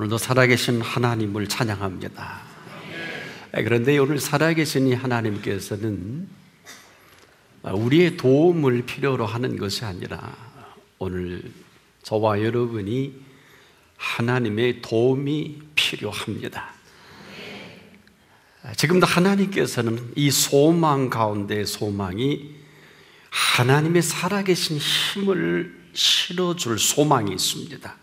오늘도 살아계신 하나님을 찬양합니다. 그런데 오늘 살아계신 이 하나님께서는 우리의 도움을 필요로 하는 것이 아니라 오늘 저와 여러분이 하나님의 도움이 필요합니다. 지금도 하나님께서는 이 소망 가운데 소망이 하나님의 살아계신 힘을 실어줄 소망이 있습니다.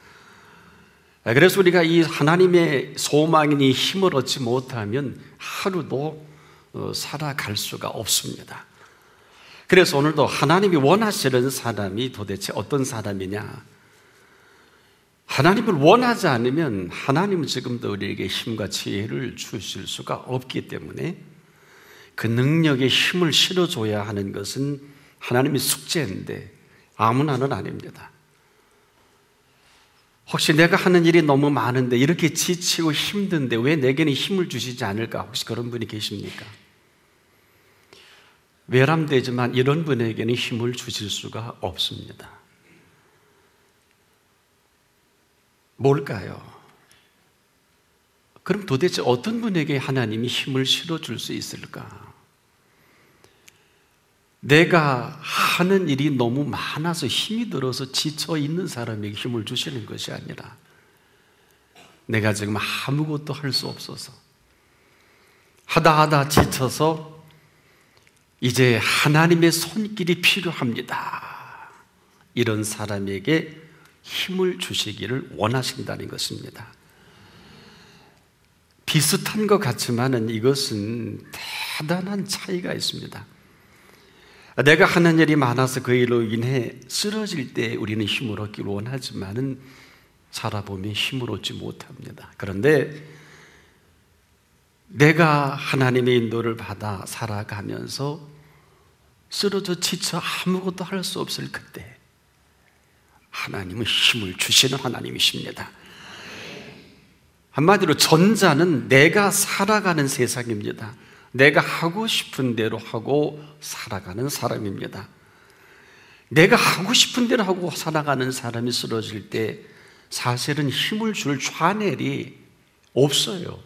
그래서 우리가 이 하나님의 소망인 이 힘을 얻지 못하면 하루도 살아갈 수가 없습니다. 그래서 오늘도 하나님이 원하시는 사람이 도대체 어떤 사람이냐? 하나님을 원하지 않으면 하나님은 지금도 우리에게 힘과 지혜를 주실 수가 없기 때문에 그 능력에 힘을 실어줘야 하는 것은 하나님의 숙제인데 아무나는 아닙니다. 혹시 내가 하는 일이 너무 많은데 이렇게 지치고 힘든데 왜 내게는 힘을 주시지 않을까? 혹시 그런 분이 계십니까? 외람되지만 이런 분에게는 힘을 주실 수가 없습니다. 뭘까요? 그럼 도대체 어떤 분에게 하나님이 힘을 실어줄 수 있을까? 내가 하는 일이 너무 많아서 힘이 들어서 지쳐 있는 사람에게 힘을 주시는 것이 아니라 내가 지금 아무것도 할 수 없어서 하다 지쳐서 이제 하나님의 손길이 필요합니다. 이런 사람에게 힘을 주시기를 원하신다는 것입니다. 비슷한 것 같지만은 이것은 대단한 차이가 있습니다. 내가 하는 일이 많아서 그 일로 인해 쓰러질 때 우리는 힘을 얻기를 원하지만은 살아보면 힘을 얻지 못합니다. 그런데 내가 하나님의 인도를 받아 살아가면서 쓰러져 지쳐 아무것도 할 수 없을 그때 하나님은 힘을 주시는 하나님이십니다. 한마디로 전자는 내가 살아가는 세상입니다. 내가 하고 싶은 대로 하고 살아가는 사람입니다. 내가 하고 싶은 대로 하고 살아가는 사람이 쓰러질 때 사실은 힘을 줄 좌넬이 없어요.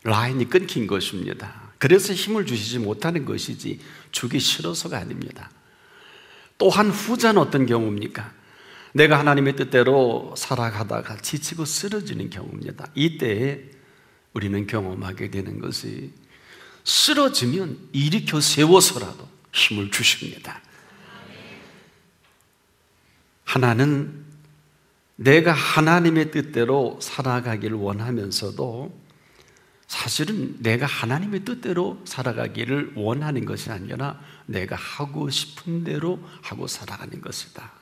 라인이 끊긴 것입니다. 그래서 힘을 주시지 못하는 것이지 주기 싫어서가 아닙니다. 또한 후자는 어떤 경우입니까? 내가 하나님의 뜻대로 살아가다가 지치고 쓰러지는 경우입니다. 이때에 우리는 경험하게 되는 것이 쓰러지면 일으켜 세워서라도 힘을 주십니다. 하나는 내가 하나님의 뜻대로 살아가기를 원하면서도 사실은 내가 하나님의 뜻대로 살아가기를 원하는 것이 아니라 내가 하고 싶은 대로 하고 살아가는 것이다.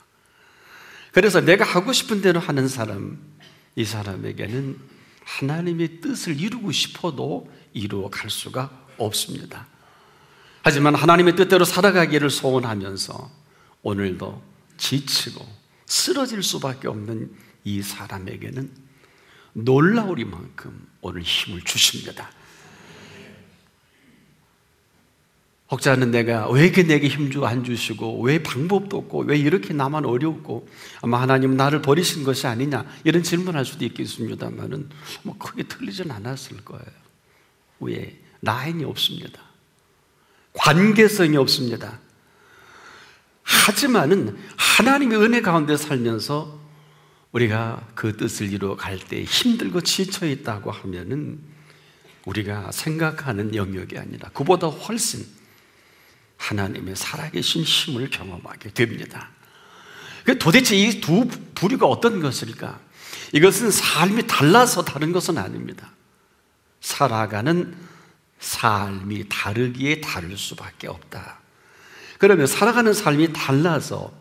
그래서 내가 하고 싶은 대로 하는 사람, 이 사람에게는 하나님의 뜻을 이루고 싶어도 이루어 갈 수가 없습니다. 하지만 하나님의 뜻대로 살아가기를 소원하면서 오늘도 지치고 쓰러질 수밖에 없는 이 사람에게는 놀라우리만큼 오늘 힘을 주십니다. 혹자는 내가 왜 이렇게 내게 힘 안 주시고 왜 방법도 없고 왜 이렇게 나만 어렵고 아마 하나님은 나를 버리신 것이 아니냐 이런 질문할 수도 있겠습니다만은 뭐 크게 틀리진 않았을 거예요. 왜? 라인이 없습니다. 관계성이 없습니다. 하지만은 하나님의 은혜 가운데 살면서 우리가 그 뜻을 이루어 갈 때 힘들고 지쳐 있다고 하면은 우리가 생각하는 영역이 아니라 그보다 훨씬 하나님의 살아계신 힘을 경험하게 됩니다. 도대체 이 두 부류가 어떤 것일까? 이것은 삶이 달라서 다른 것은 아닙니다. 살아가는 삶이 다르기에 다를 수밖에 없다. 그러면 살아가는 삶이 달라서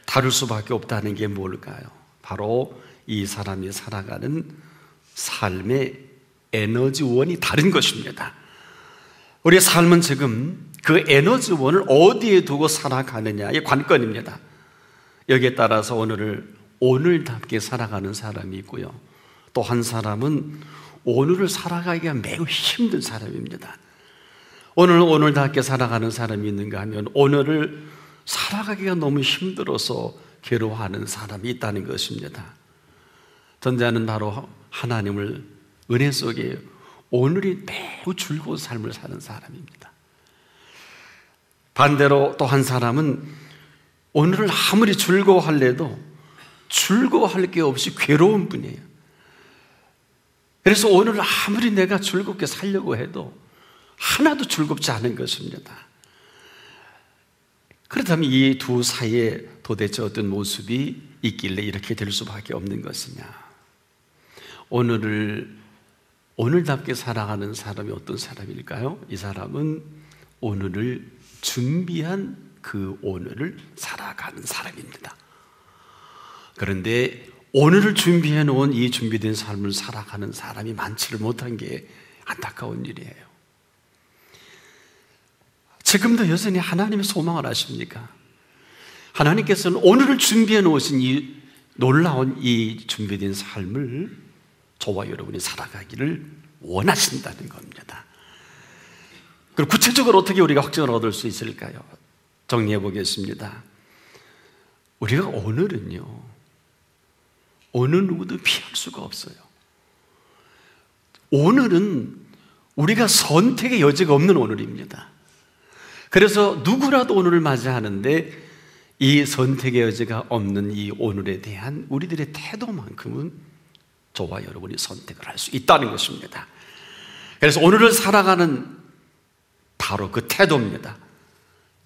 다를 수밖에 없다는 게 뭘까요? 바로 이 사람이 살아가는 삶의 에너지원이 다른 것입니다. 우리의 삶은 지금 그 에너지원을 어디에 두고 살아가느냐의 관건입니다. 여기에 따라서 오늘답게 살아가는 사람이 있고요. 또 한 사람은 오늘을 살아가기가 매우 힘든 사람입니다. 오늘답게 살아가는 사람이 있는가 하면 오늘을 살아가기가 너무 힘들어서 괴로워하는 사람이 있다는 것입니다. 전자는 바로 하나님을 은혜 속에 오늘이 매우 즐거운 삶을 사는 사람입니다. 반대로 또 한 사람은 오늘을 아무리 즐거워할래도 즐거워할 게 없이 괴로운 분이에요. 그래서 오늘을 아무리 내가 즐겁게 살려고 해도 하나도 즐겁지 않은 것입니다. 그렇다면 이 두 사이에 도대체 어떤 모습이 있길래 이렇게 될 수밖에 없는 것이냐? 오늘답게 살아가는 사람이 어떤 사람일까요? 이 사람은 오늘을 준비한 그 오늘을 살아가는 사람입니다. 그런데 오늘을 준비해 놓은 이 준비된 삶을 살아가는 사람이 많지를 못한 게 안타까운 일이에요. 지금도 여전히 하나님의 소망을 아십니까? 하나님께서는 오늘을 준비해 놓으신 이 놀라운 이 준비된 삶을 저와 여러분이 살아가기를 원하신다는 겁니다. 그럼 구체적으로 어떻게 우리가 확증을 얻을 수 있을까요? 정리해 보겠습니다. 우리가 오늘은요, 어느 누구도 피할 수가 없어요. 오늘은 우리가 선택의 여지가 없는 오늘입니다. 그래서 누구라도 오늘을 맞이하는데 이 선택의 여지가 없는 이 오늘에 대한 우리들의 태도만큼은 저와 여러분이 선택을 할 수 있다는 것입니다. 그래서 오늘을 살아가는 바로 그 태도입니다.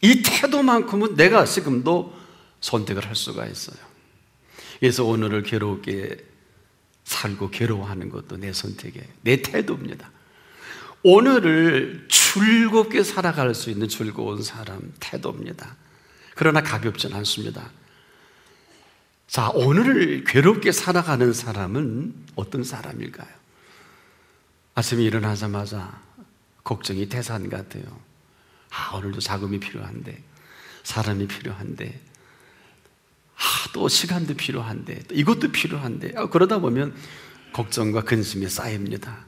이 태도만큼은 내가 지금도 선택을 할 수가 있어요. 그래서 오늘을 괴롭게 살고 괴로워하는 것도 내 선택의, 내 태도입니다. 오늘을 즐겁게 살아갈 수 있는 즐거운 사람 태도입니다. 그러나 가볍진 않습니다. 자, 오늘을 괴롭게 살아가는 사람은 어떤 사람일까요? 아침에 일어나자마자 걱정이 태산 같아요. 오늘도 자금이 필요한데, 사람이 필요한데, 또 시간도 필요한데, 또 이것도 필요한데, 그러다 보면 걱정과 근심이 쌓입니다.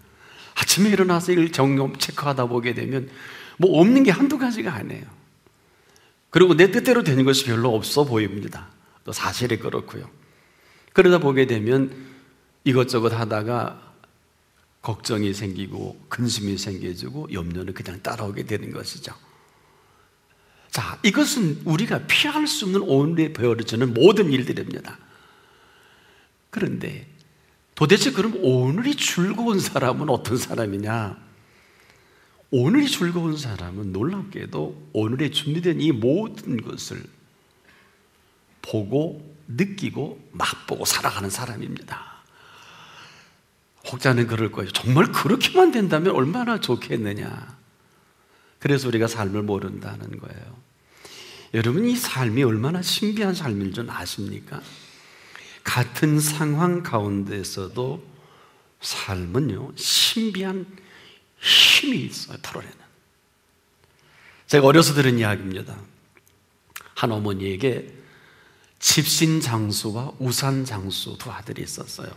아침에 일어나서 일 점검 체크하다 보게 되면 뭐 없는 게 한두 가지가 아니에요. 그리고 내 뜻대로 되는 것이 별로 없어 보입니다. 또 사실이 그렇고요. 그러다 보게 되면 이것저것 하다가 걱정이 생기고 근심이 생겨지고 염려는 그냥 따라오게 되는 것이죠. 자, 이것은 우리가 피할 수 없는 오늘에 벌어지는 모든 일들입니다. 그런데 도대체 그럼 오늘이 즐거운 사람은 어떤 사람이냐? 오늘이 즐거운 사람은 놀랍게도 오늘에 준비된 이 모든 것을 보고 느끼고 맛보고 살아가는 사람입니다. 혹자는 그럴 거예요. 정말 그렇게만 된다면 얼마나 좋겠느냐. 그래서 우리가 삶을 모른다는 거예요. 여러분, 이 삶이 얼마나 신비한 삶인 줄 아십니까? 같은 상황 가운데서도 삶은요, 신비한 힘이 있어요, 털어내는. 제가 어려서 들은 이야기입니다. 한 어머니에게 집신장수와 우산장수 두 아들이 있었어요.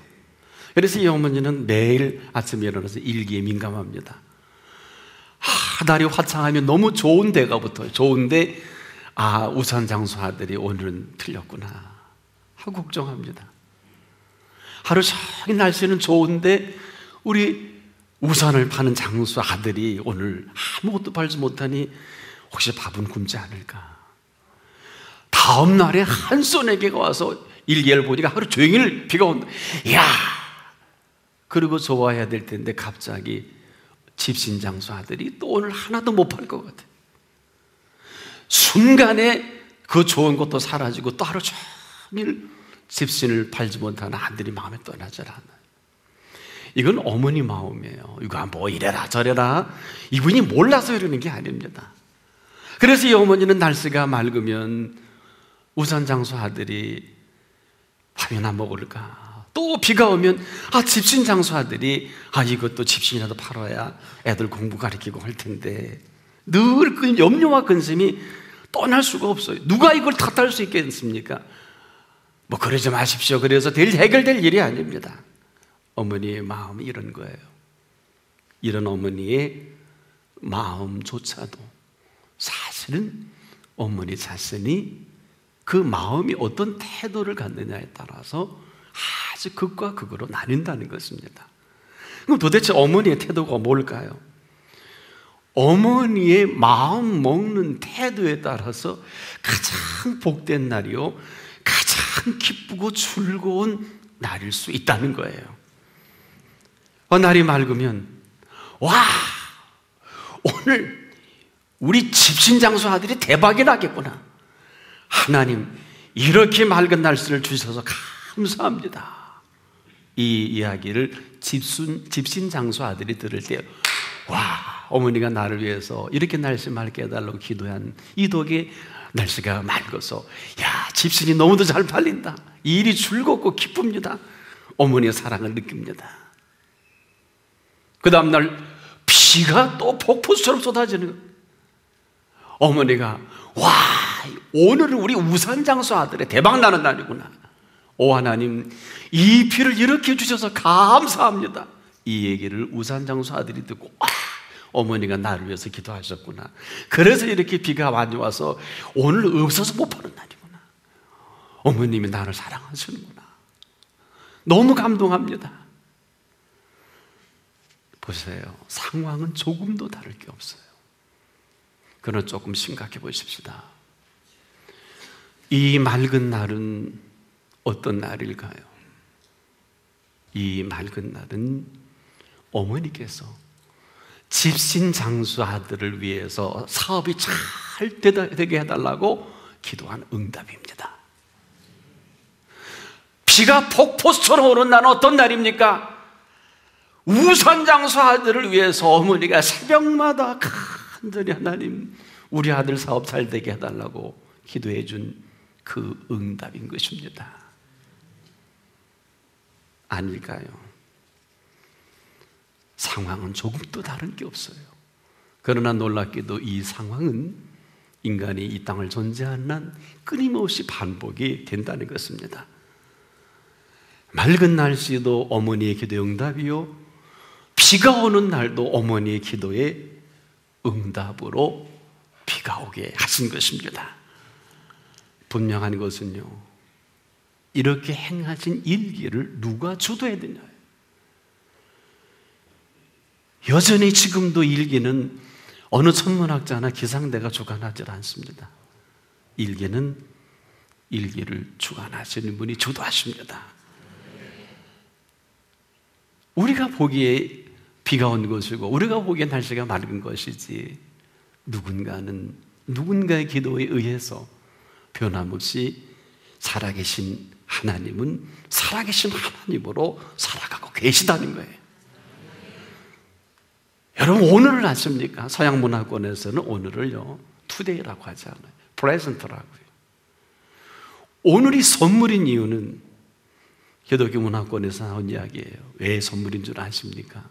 그래서 이 어머니는 매일 아침에 일어나서 일기에 민감합니다. 날이 화창하면 너무 좋은 데가 붙어요. 좋은데 우산장수 아들이 오늘은 틀렸구나 하고 걱정합니다. 하루 종일 날씨는 좋은데 우리 우산을 파는 장수 아들이 오늘 아무것도 팔지 못하니 혹시 밥은 굶지 않을까? 다음 날에 한 소내기가 와서 일기를 보니까 하루 종일 비가 온다. 이야! 그리고 좋아해야 될 텐데 갑자기 집신장수 아들이 또 오늘 하나도 못 팔 것 같아. 순간에 그 좋은 것도 사라지고 또 하루 종일 집신을 팔지 못하는 아들이 마음에 떠나질 않아요. 이건 어머니 마음이에요. 이거 뭐 이래라 저래라 이분이 몰라서 이러는 게 아닙니다. 그래서 이 어머니는 날씨가 맑으면 우산장수 아들이 밥이나 먹을까, 또 비가 오면 집신장수 아들이 이것도 집신이라도 팔아야 애들 공부 가르치고 할 텐데, 늘 그 염려와 근심이 떠날 수가 없어요. 누가 이걸 탓할 수 있겠습니까? 뭐 그러지 마십시오. 그래서 해결될 일이 아닙니다. 어머니의 마음이 이런 거예요. 이런 어머니의 마음조차도 사실은 어머니 자신이 그 마음이 어떤 태도를 갖느냐에 따라서 아주 극과 극으로 나뉜다는 것입니다. 그럼 도대체 어머니의 태도가 뭘까요? 어머니의 마음 먹는 태도에 따라서 가장 복된 날이요, 가장 기쁘고 즐거운 날일 수 있다는 거예요. 날이 맑으면, 와, 오늘 우리 집신장수 아들이 대박이 나겠구나. 하나님, 이렇게 맑은 날씨를 주셔서 감사합니다. 이 이야기를 집신장수 아들이 들을 때, 와, 어머니가 나를 위해서 이렇게 날씨 맑게 해달라고 기도한 이 덕에 날씨가 맑아서, 야, 집신이 너무도 잘 팔린다. 이 일이 즐겁고 기쁩니다. 어머니의 사랑을 느낍니다. 그 다음날 비가 또 폭포수처럼 쏟아지는 거예요. 어머니가, 와, 오늘은 우리 우산장수 아들의 대박나는 날이구나. 오 하나님, 이 비를 이렇게 주셔서 감사합니다. 이 얘기를 우산장수 아들이 듣고, 와, 어머니가 나를 위해서 기도하셨구나. 그래서 이렇게 비가 많이 와서 오늘 없어서 못 파는 날이구나. 어머님이 나를 사랑하시는구나. 너무 감동합니다. 보세요. 상황은 조금도 다를 게 없어요. 그러나 조금 심각해 보십시다. 이 맑은 날은 어떤 날일까요? 이 맑은 날은 어머니께서 집신 장수 아들을 위해서 사업이 잘 되게 해달라고 기도한 응답입니다. 비가 폭포수처럼 오는 날은 어떤 날입니까? 우산 장수 아들을 위해서 어머니가 새벽마다 간절히 하나님, 우리 아들 사업 잘 되게 해달라고 기도해 준 그 응답인 것입니다. 아닐까요? 상황은 조금도 다른 게 없어요. 그러나 놀랍게도 이 상황은 인간이 이 땅을 존재하는 한 끊임없이 반복이 된다는 것입니다. 맑은 날씨도 어머니의 기도의 응답이요, 비가 오는 날도 어머니의 기도의 응답으로 비가 오게 하신 것입니다. 분명한 것은요, 이렇게 행하신 일기를 누가 주도해야 되냐. 여전히 지금도 일기는 어느 천문학자나 기상대가 주관하지 않습니다. 일기는 일기를 주관하시는 분이 주도하십니다. 우리가 보기에 비가 온 것이고 우리가 보기에 날씨가 맑은 것이지, 누군가의 기도에 의해서 변함없이 살아계신 하나님은 살아계신 하나님으로 살아가고 계시다는 거예요. 여러분, 오늘을 아십니까? 서양 문화권에서는 오늘을요, 투데이라고 하지 않아요. 프레젠트라고요. 오늘이 선물인 이유는 기독교 문화권에서 나온 이야기예요. 왜 선물인 줄 아십니까?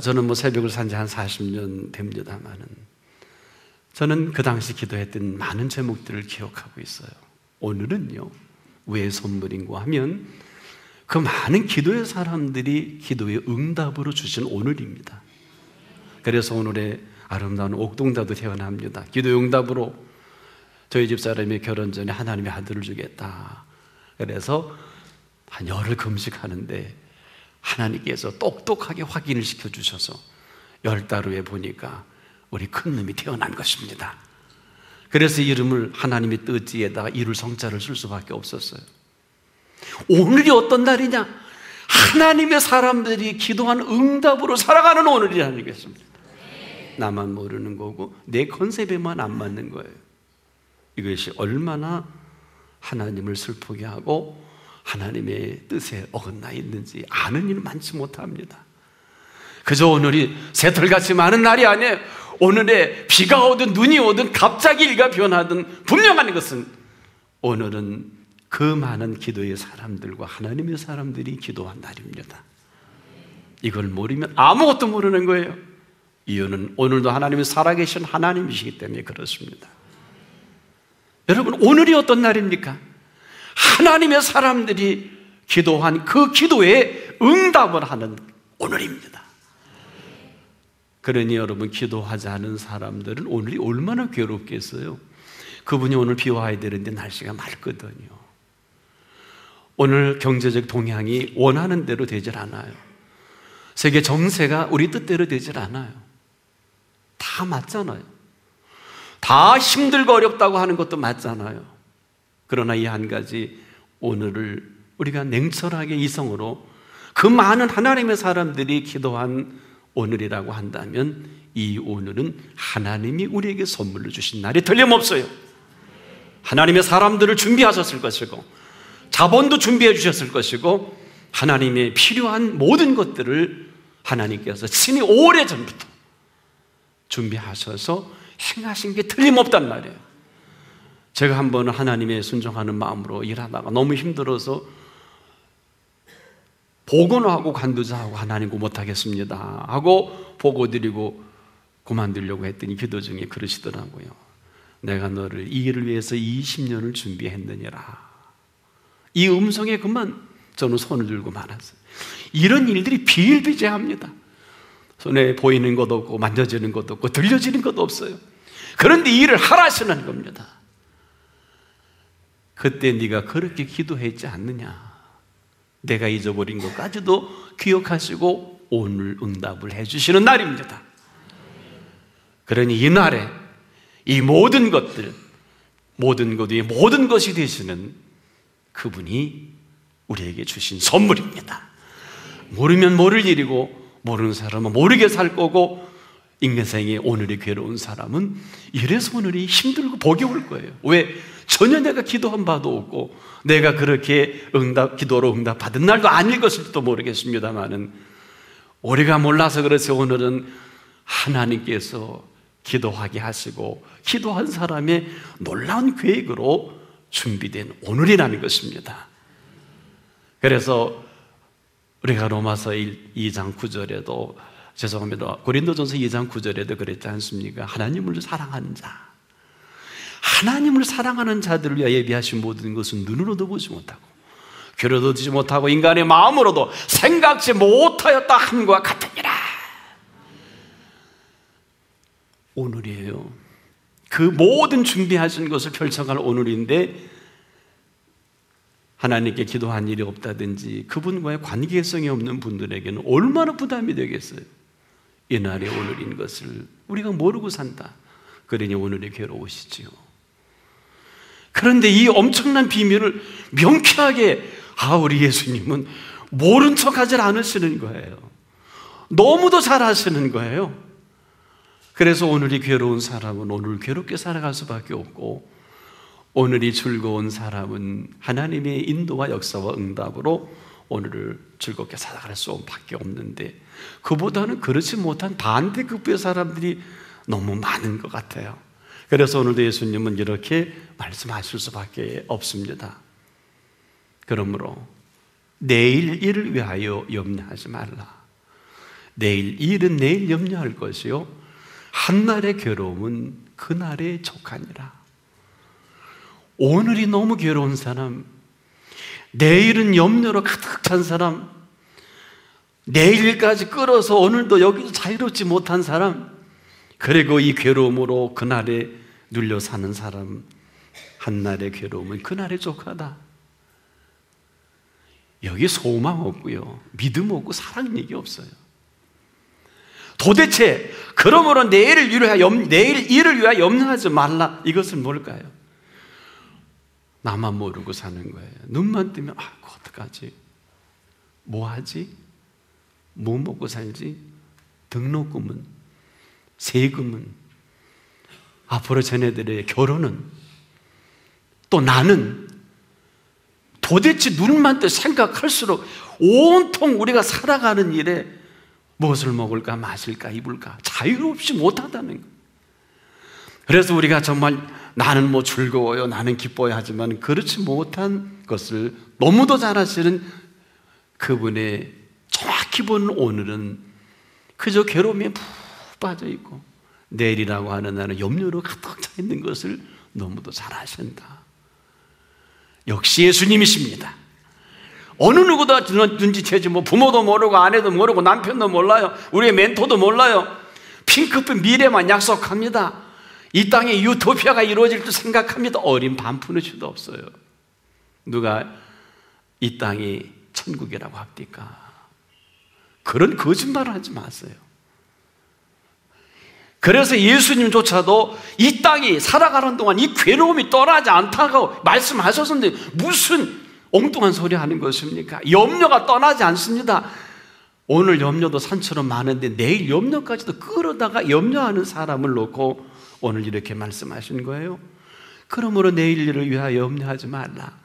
저는 새벽을 산 지 한 40년 됩니다만은, 저는 그 당시 기도했던 많은 제목들을 기억하고 있어요. 오늘은요, 왜 선물인가 하면 그 많은 기도의 사람들이 기도의 응답으로 주신 오늘입니다. 그래서 오늘의 아름다운 옥동자도 태어납니다. 기도의 응답으로 저희 집사람이 결혼 전에 하나님의 아들을 주겠다. 그래서 한 열흘 금식하는데 하나님께서 똑똑하게 확인을 시켜주셔서 10달 후에 보니까 우리 큰 놈이 태어난 것입니다. 그래서 이름을 하나님의 뜻지에다가 이룰 성자를 쓸 수밖에 없었어요. 오늘이 어떤 날이냐? 하나님의 사람들이 기도한 응답으로 살아가는 오늘이라는 것입니다. 나만 모르는 거고 내 컨셉에만 안 맞는 거예요. 이것이 얼마나 하나님을 슬프게 하고 하나님의 뜻에 어긋나 있는지 아는 일은 많지 못합니다. 그저 오늘이 새털같이 많은 날이 아니에요. 오늘에 비가 오든 눈이 오든 갑자기 일가 변하든 분명한 것은 오늘은 그 많은 기도의 사람들과 하나님의 사람들이 기도한 날입니다. 이걸 모르면 아무것도 모르는 거예요. 이유는 오늘도 하나님이 살아계신 하나님이시기 때문에 그렇습니다. 여러분, 오늘이 어떤 날입니까? 하나님의 사람들이 기도한 그 기도에 응답을 하는 오늘입니다. 그러니 여러분, 기도하지 않은 사람들은 오늘이 얼마나 괴롭겠어요. 그분이 오늘 비 와야 되는데 날씨가 맑거든요. 오늘 경제적 동향이 원하는 대로 되질 않아요. 세계 정세가 우리 뜻대로 되질 않아요. 다 맞잖아요. 다 힘들고 어렵다고 하는 것도 맞잖아요. 그러나 이 한 가지, 오늘을 우리가 냉철하게 이성으로 그 많은 하나님의 사람들이 기도한 오늘이라고 한다면, 이 오늘은 하나님이 우리에게 선물로 주신 날이 틀림없어요. 하나님의 사람들을 준비하셨을 것이고, 자본도 준비해 주셨을 것이고, 하나님의 필요한 모든 것들을 하나님께서 친히 오래전부터 준비하셔서 행하신 게 틀림없단 말이에요. 제가 한 번은 하나님의 순종하는 마음으로 일하다가 너무 힘들어서 보고는 하고 관두자하고, 하나님 못하겠습니다 하고 보고 드리고 그만두려고 했더니 기도 중에 그러시더라고요. 내가 너를 이 일을 위해서 20년을 준비했느니라. 이 음성에 그만 저는 손을 들고 말았어요. 이런 일들이 비일비재합니다. 손에 보이는 것도 없고 만져지는 것도 없고 들려지는 것도 없어요. 그런데 이 일을 하라시는 겁니다. 그때 네가 그렇게 기도했지 않느냐. 내가 잊어버린 것까지도 기억하시고 오늘 응답을 해주시는 날입니다. 그러니 이 날에 이 모든 것들, 모든 것 위에 모든 것이 되시는 그분이 우리에게 주신 선물입니다. 모르면 모를 일이고, 모르는 사람은 모르게 살 거고, 인생의 오늘이 괴로운 사람은 이래서 오늘이 힘들고 복이 올 거예요. 왜? 전혀 내가 기도한 바도 없고 내가 그렇게 기도로 응답 받은 날도 아닐 것일지도 모르겠습니다만은, 우리가 몰라서 그래서 오늘은 하나님께서 기도하게 하시고 기도한 사람의 놀라운 계획으로 준비된 오늘이라는 것입니다. 그래서 우리가 로마서 2장 9절에도, 죄송합니다, 고린도전서 2장 9절에도 그랬지 않습니까? 하나님을 사랑하는 자, 하나님을 사랑하는 자들을 위하여 예비하신 모든 것은 눈으로도 보지 못하고 귀로도 듣지 못하고 인간의 마음으로도 생각지 못하였다 함과 같으니라. 오늘이에요. 그 모든 준비하신 것을 펼쳐갈 오늘인데, 하나님께 기도한 일이 없다든지 그분과의 관계성이 없는 분들에게는 얼마나 부담이 되겠어요. 이날이 오늘인 것을 우리가 모르고 산다. 그러니 오늘이 괴로우시지요. 그런데 이 엄청난 비밀을 명쾌하게 우리 예수님은 모른 척하지 않으시는 거예요. 너무도 잘 아시는 거예요. 그래서 오늘이 괴로운 사람은 오늘 괴롭게 살아갈 수밖에 없고, 오늘이 즐거운 사람은 하나님의 인도와 역사와 응답으로 오늘을 즐겁게 살아갈 수밖에 없는데, 그보다는 그렇지 못한 반대급부의 사람들이 너무 많은 것 같아요. 그래서 오늘도 예수님은 이렇게 말씀하실 수밖에 없습니다. 그러므로 내일 일을 위하여 염려하지 말라. 내일 일은 내일 염려할 것이요, 한날의 괴로움은 그날에 족하니라. 오늘이 너무 괴로운 사람, 내일은 염려로 가득 찬 사람, 내일까지 끌어서 오늘도 여기서 자유롭지 못한 사람, 그리고 이 괴로움으로 그날에 눌려 사는 사람, 한날의 괴로움은 그날에 족하다. 여기 소망 없고요, 믿음 없고 사랑 얘기 없어요. 도대체 그러므로 내일 일을 위하여 염려하지 말라, 이것은 뭘까요? 나만 모르고 사는 거예요. 눈만 뜨면 그거 어떡하지? 뭐 하지? 뭐 먹고 살지? 등록금은? 세금은? 앞으로 쟤네들의 결혼은? 또 나는? 도대체 눈만 뜨 생각할수록 온통 우리가 살아가는 일에 무엇을 먹을까, 마실까, 입을까 자유롭지 못하다는 거예요. 그래서 우리가 정말 나는 뭐 즐거워요, 나는 기뻐요 하지만 그렇지 못한 것을 너무도 잘 아시는 그분의 정확히 보는 오늘은 그저 괴로움에 푹 빠져 있고, 내일이라고 하는 나는 염려로 가득 차 있는 것을 너무도 잘 아신다. 역시 예수님이십니다. 어느 누구도 눈치채지, 부모도 모르고 아내도 모르고 남편도 몰라요, 우리의 멘토도 몰라요. 핑크빛 미래만 약속합니다. 이 땅에 유토피아가 이루어질 줄 생각합니다. 어린 반푼의 수도 없어요. 누가 이 땅이 천국이라고 합니까? 그런 거짓말을 하지 마세요. 그래서 예수님조차도 이 땅이 살아가는 동안 이 괴로움이 떠나지 않다고 말씀하셨는데 무슨 엉뚱한 소리 하는 것입니까? 염려가 떠나지 않습니다. 오늘 염려도 산처럼 많은데 내일 염려까지도 끌어다가 염려하는 사람을 놓고 오늘 이렇게 말씀하신 거예요. 그러므로 내일 일을 위하여 염려하지 말라.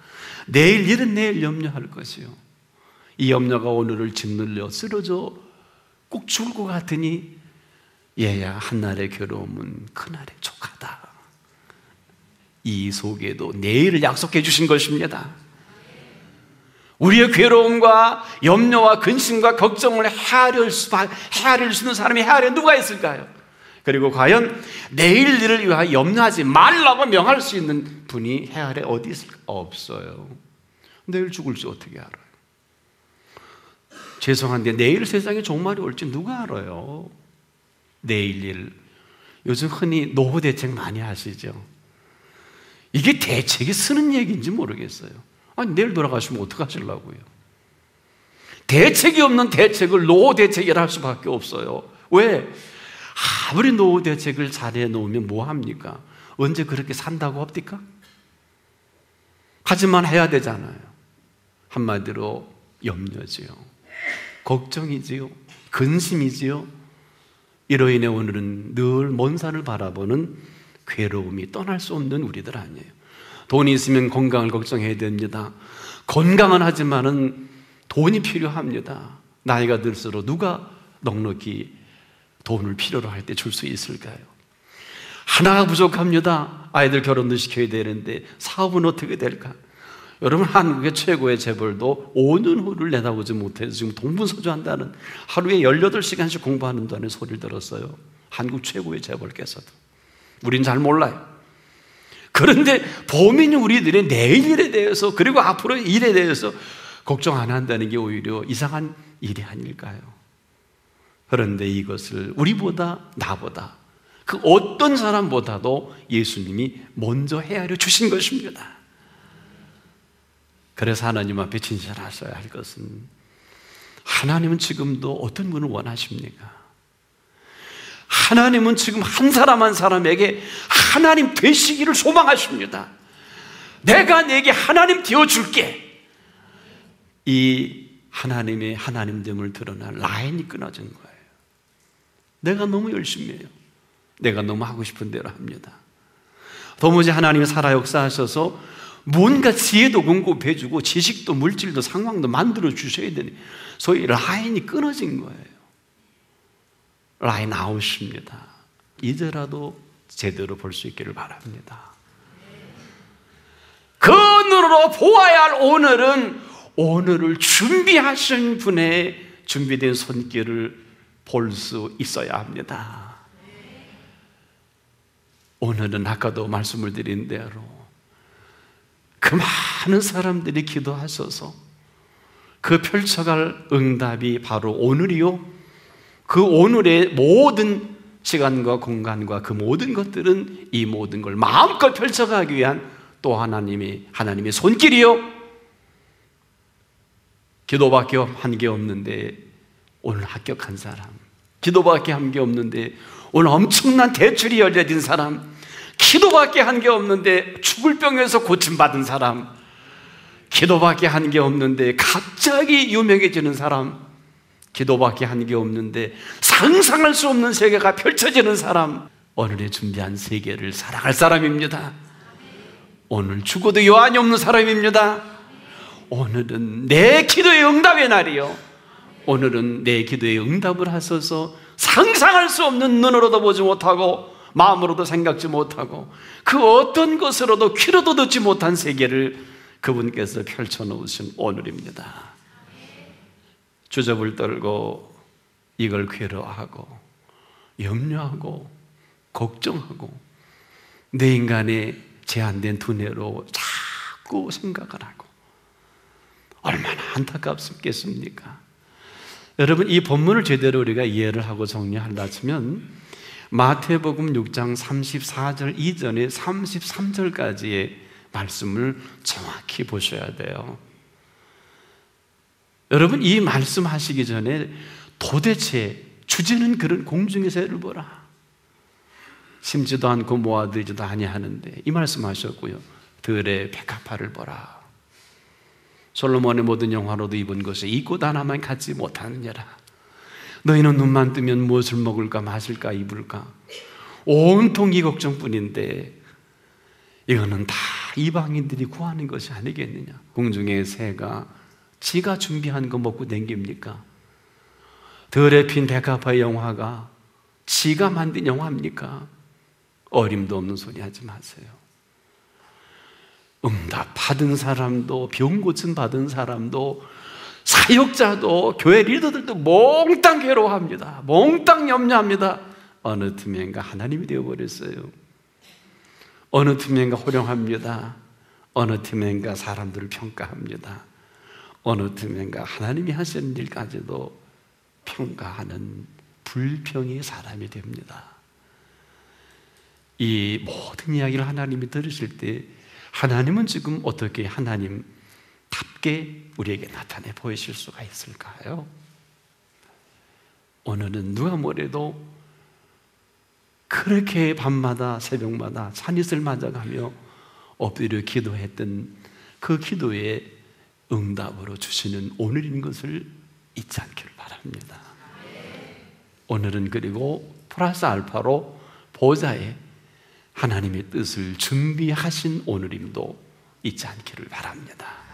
내일 일은 내일 염려할 것이요. 이 염려가 오늘을 짓눌려 쓰러져 꼭 죽을 것 같으니 얘야, 한날의 괴로움은 그날의 족하다. 이 속에도 내일을 약속해 주신 것입니다. 우리의 괴로움과 염려와 근심과 걱정을 헤아릴 수 있는 사람이 헤아려 누가 있을까요? 그리고 과연 내일 일을 위하여 염려하지 말라고 명할 수 있는 분이 헤아려 어디 있을까? 없어요. 내일 죽을지 어떻게 알아요? 죄송한데 내일 세상에 종말이 올지 누가 알아요? 내일 일. 요즘 흔히 노후 대책 많이 하시죠? 이게 대책이 쓰는 얘기인지 모르겠어요. 아니, 내일 돌아가시면 어떡하시려고요? 대책이 없는 대책을 노후 대책이라 할 수밖에 없어요. 왜? 아무리 노후 대책을 잘해 놓으면 뭐 합니까? 언제 그렇게 산다고 합니까? 하지만 해야 되잖아요. 한마디로 염려지요. 걱정이지요. 근심이지요. 이로 인해 오늘은 늘 먼 산을 바라보는 괴로움이 떠날 수 없는 우리들 아니에요. 돈이 있으면 건강을 걱정해야 됩니다. 건강은 하지만은 돈이 필요합니다. 나이가 들수록 누가 넉넉히 돈을 필요로 할 때 줄 수 있을까요? 하나가 부족합니다. 아이들 결혼도 시켜야 되는데 사업은 어떻게 될까? 여러분, 한국의 최고의 재벌도 5년 후를 내다보지 못해서 지금 동분서주한다는, 하루에 18시간씩 공부한다는 소리를 들었어요. 한국 최고의 재벌께서도. 우린 잘 몰라요. 그런데 범인이 우리들의 내일 일에 대해서, 그리고 앞으로의 일에 대해서 걱정 안 한다는 게 오히려 이상한 일이 아닐까요? 그런데 이것을 우리보다, 나보다, 그 어떤 사람보다도 예수님이 먼저 헤아려 주신 것입니다. 그래서 하나님 앞에 진실하셔야 할 것은, 하나님은 지금도 어떤 분을 원하십니까? 하나님은 지금 한 사람 한 사람에게 하나님 되시기를 소망하십니다. 내가 내게 하나님 되어줄게. 이 하나님의 하나님됨을 드러날 라인이 끊어진 거예요. 내가 너무 열심히 해요. 내가 너무 하고 싶은 대로 합니다. 도무지 하나님이 살아 역사하셔서 뭔가 지혜도 공급해주고 지식도 물질도 상황도 만들어 주셔야 되는, 소위 라인이 끊어진 거예요. 라인 아웃입니다. 이제라도 제대로 볼 수 있기를 바랍니다. 그 눈으로 보아야 할 오늘은, 오늘을 준비하신 분의 준비된 손길을 볼 수 있어야 합니다. 오늘은 아까도 말씀을 드린 대로 그 많은 사람들이 기도하셔서 그 펼쳐갈 응답이 바로 오늘이요, 그 오늘의 모든 시간과 공간과 그 모든 것들은 이 모든 걸 마음껏 펼쳐가기 위한 또 하나님의 손길이요. 기도밖에 한 게 없는데 오늘 합격한 사람, 기도밖에 한 게 없는데 오늘 엄청난 대출이 열려진 사람, 기도밖에 한 게 없는데 죽을 병에서 고침받은 사람, 기도밖에 한 게 없는데 갑자기 유명해지는 사람, 기도밖에 한 게 없는데 상상할 수 없는 세계가 펼쳐지는 사람, 오늘의 준비한 세계를 살아갈 사람입니다. 오늘 죽어도 여한이 없는 사람입니다. 오늘은 내 기도의 응답의 날이요, 오늘은 내 기도의 응답을 하셔서 상상할 수 없는, 눈으로도 보지 못하고 마음으로도 생각지 못하고 그 어떤 것으로도 귀로도 듣지 못한 세계를 그분께서 펼쳐놓으신 오늘입니다. 주접을 떨고 이걸 괴로워하고 염려하고 걱정하고 내 인간의 제한된 두뇌로 자꾸 생각을 하고, 얼마나 안타깝겠습니까? 여러분, 이 본문을 제대로 우리가 이해를 하고 정리하려면 마태복음 6장 34절 이전에 33절까지의 말씀을 정확히 보셔야 돼요. 여러분, 이 말씀하시기 전에 도대체 주제는 그런 공중의 새를 보라, 심지도 않고 모아들이지도 아니하는데, 이 말씀하셨고요. 들의 백합화를 보라. 솔로몬의 모든 영화로도 입은 것에 이 꽃 하나만 갖지 못하느냐라. 너희는 눈만 뜨면 무엇을 먹을까 마실까 입을까 온통 이 걱정뿐인데, 이거는 다 이방인들이 구하는 것이 아니겠느냐. 공중의 새가 지가 준비한 거 먹고 댕깁니까? 들에 핀 백합화의 영화가 지가 만든 영화입니까? 어림도 없는 소리 하지 마세요. 응답 받은 사람도, 병 고침 받은 사람도, 사역자도, 교회 리더들도 몽땅 괴로워합니다. 몽땅 염려합니다. 어느 틈엔가 하나님이 되어버렸어요. 어느 틈엔가 호령합니다. 어느 틈엔가 사람들을 평가합니다. 어느 틈엔가 하나님이 하시는 일까지도 평가하는 불평의 사람이 됩니다. 이 모든 이야기를 하나님이 들으실 때, 하나님은 지금 어떻게 하나님답게 우리에게 나타내 보이실 수가 있을까요? 오늘은 누가 뭐래도 그렇게 밤마다 새벽마다 산이슬 맞아가며 엎드려 기도했던 그 기도에 응답으로 주시는 오늘인 것을 잊지 않기를 바랍니다. 오늘은 그리고 플러스 알파로 보좌에 하나님의 뜻을 준비하신 오늘임도 잊지 않기를 바랍니다.